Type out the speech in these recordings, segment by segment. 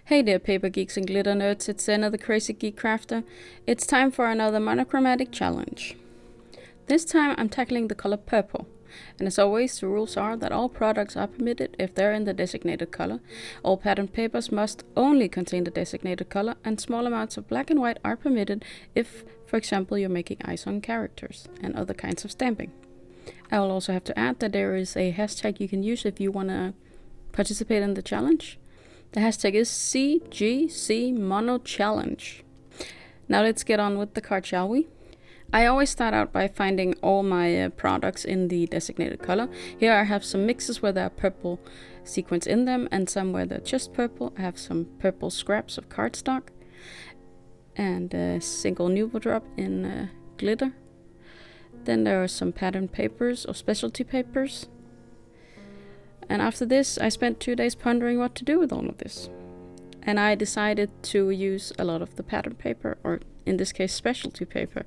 Hey there, paper geeks and glitter nerds, it's another crazy geek crafter. It's time for another monochromatic challenge. This time I'm tackling the color purple. And as always, the rules are that all products are permitted if they're in the designated color. All patterned papers must only contain the designated color, and small amounts of black and white are permitted if, for example, you're making eyes on characters and other kinds of stamping. I will also have to add that there is a hashtag you can use if you want to participate in the challenge. The hashtag is cgcmonochallenge. Now let's get on with the card, shall we? I always start out by finding all my products in the designated color. Here I have some mixes where there are purple sequins in them and some where they're just purple. I have some purple scraps of cardstock and a single Nuvo drop in glitter. Then there are some patterned papers or specialty papers. And after this, I spent 2 days pondering what to do with all of this. And I decided to use a lot of the pattern paper, or in this case, specialty paper.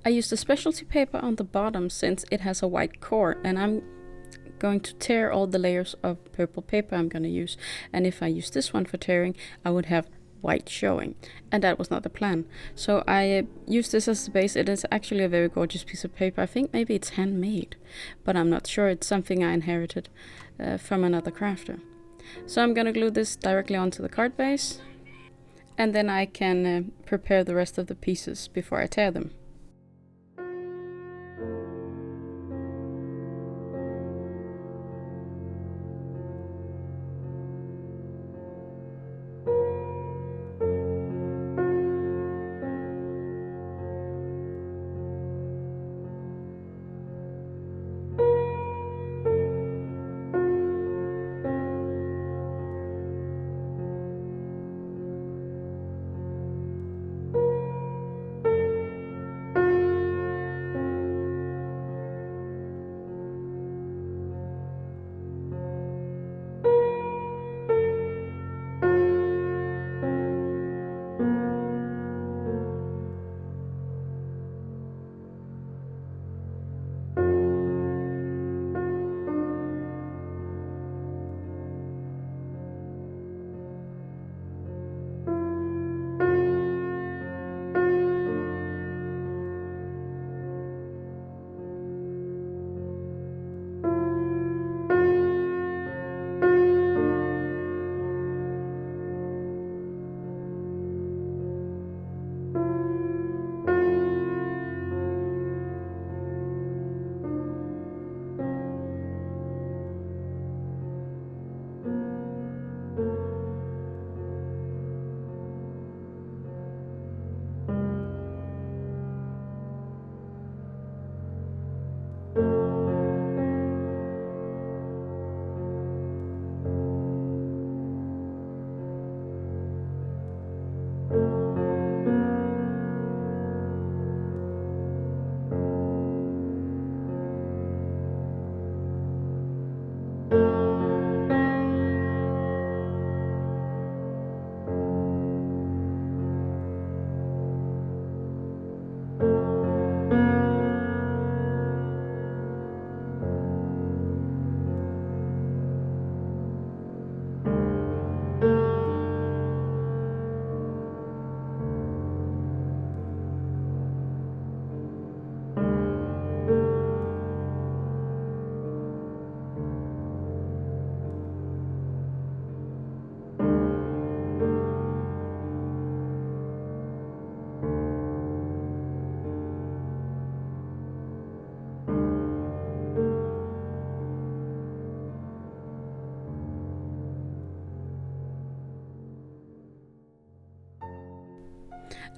I used the specialty paper on the bottom since it has a white core, and I'm going to tear all the layers of purple paper I'm going to use. And if I use this one for tearing, I would have white showing, and that was not the plan. So I used this as the base. It is actually a very gorgeous piece of paper. I think maybe it's handmade, but I'm not sure. It's something I inherited from another crafter. So I'm gonna glue this directly onto the card base, and then I can prepare the rest of the pieces before I tear them.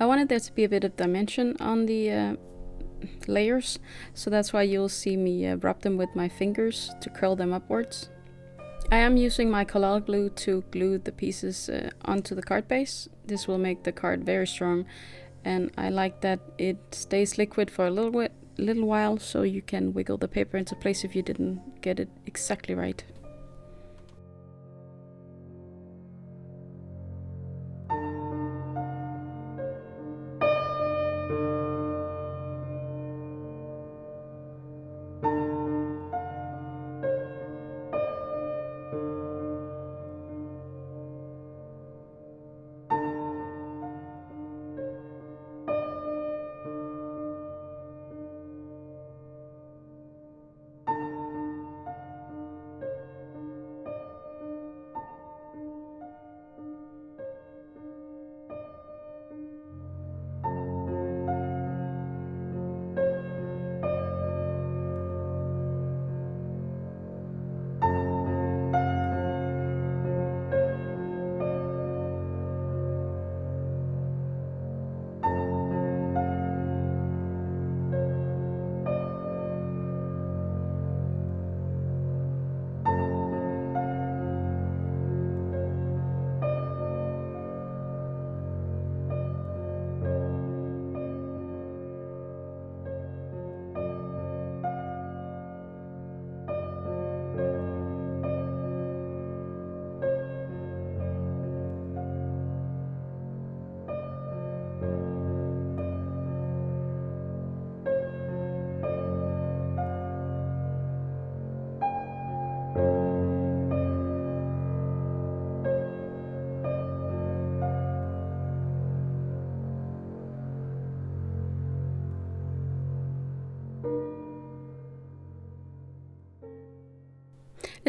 I wanted there to be a bit of dimension on the layers, so that's why you'll see me rub them with my fingers to curl them upwards. I am using my collal glue to glue the pieces onto the card base. This will make the card very strong, and I like that it stays liquid for a little while, so you can wiggle the paper into place if you didn't get it exactly right.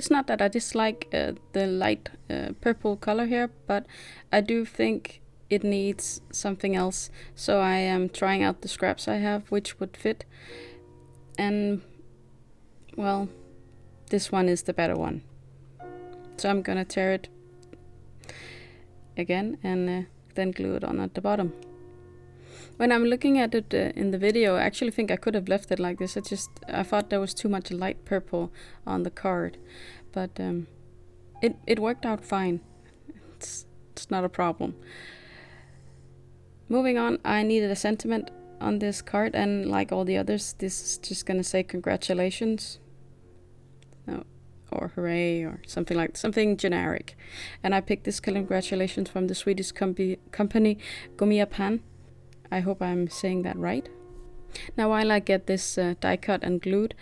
It's not that I dislike the light purple color here, but I do think it needs something else. So I am trying out the scraps I have, which would fit. And, well, this one is the better one. So I'm gonna tear it again and then glue it on at the bottom. When I'm looking at it in the video, I actually think I could have left it like this. I thought there was too much light purple on the card, but it worked out fine. It's not a problem. Moving on, I needed a sentiment on this card, and like all the others, this is just gonna say congratulations. No, or hooray, or something generic. And I picked this congratulations from the Swedish company Gummiapan. I hope I'm saying that right. Now while I get this die cut and glued,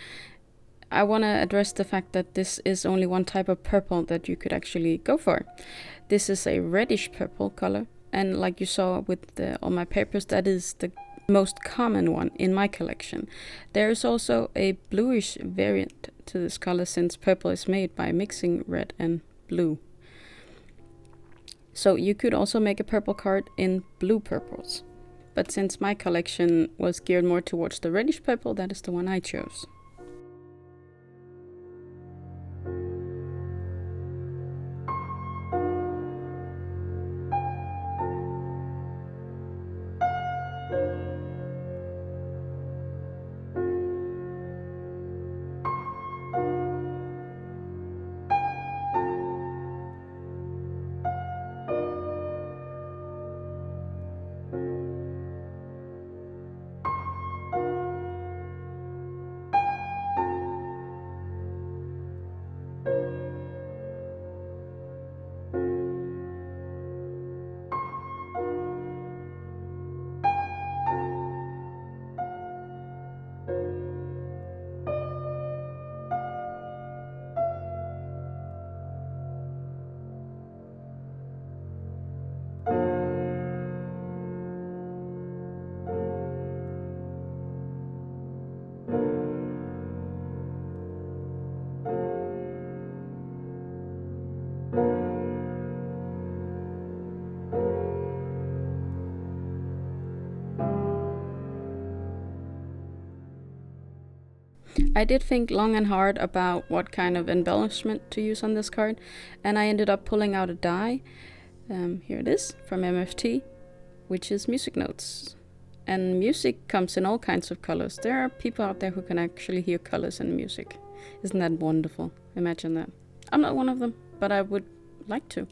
I want to address the fact that this is only one type of purple that you could actually go for. This is a reddish purple color, and like you saw with all my papers, that is the most common one in my collection. There is also a bluish variant to this color, since purple is made by mixing red and blue. So you could also make a purple card in blue purples. But since my collection was geared more towards the reddish purple, that is the one I chose. I did think long and hard about what kind of embellishment to use on this card, and I ended up pulling out a die. Here it is, from MFT, which is music notes. And music comes in all kinds of colors. There are people out there who can actually hear colors in music. Isn't that wonderful? Imagine that. I'm not one of them, but I would like to.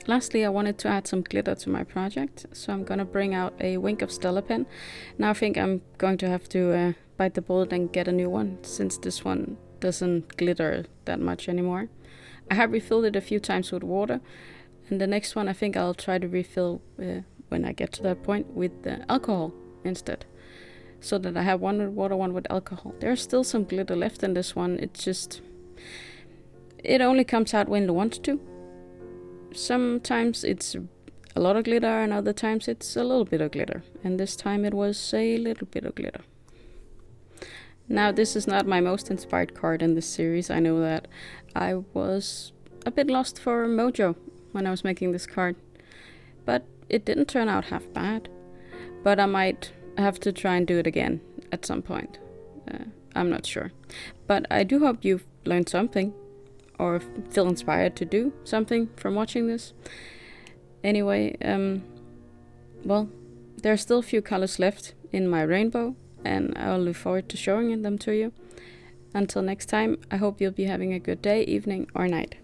Lastly, I wanted to add some glitter to my project, so I'm gonna bring out a Wink of Stella pen. Now I think I'm going to have to bite the bullet and get a new one, since this one doesn't glitter that much anymore. I have refilled it a few times with water, and the next one I think I'll try to refill when I get to that point with alcohol instead, so that I have one with water, one with alcohol. There's still some glitter left in this one. It only comes out when it wants to. Sometimes it's a lot of glitter and other times it's a little bit of glitter, and this time it was a little bit of glitter. Now, this is not my most inspired card in this series, I know that. I was a bit lost for mojo when I was making this card, but it didn't turn out half bad. But I might have to try and do it again at some point. I'm not sure. But I do hope you've learned something, or feel inspired to do something from watching this. Anyway, well, there are still a few colors left in my rainbow, and I'll look forward to showing them to you. Until next time, I hope you'll be having a good day, evening, or night.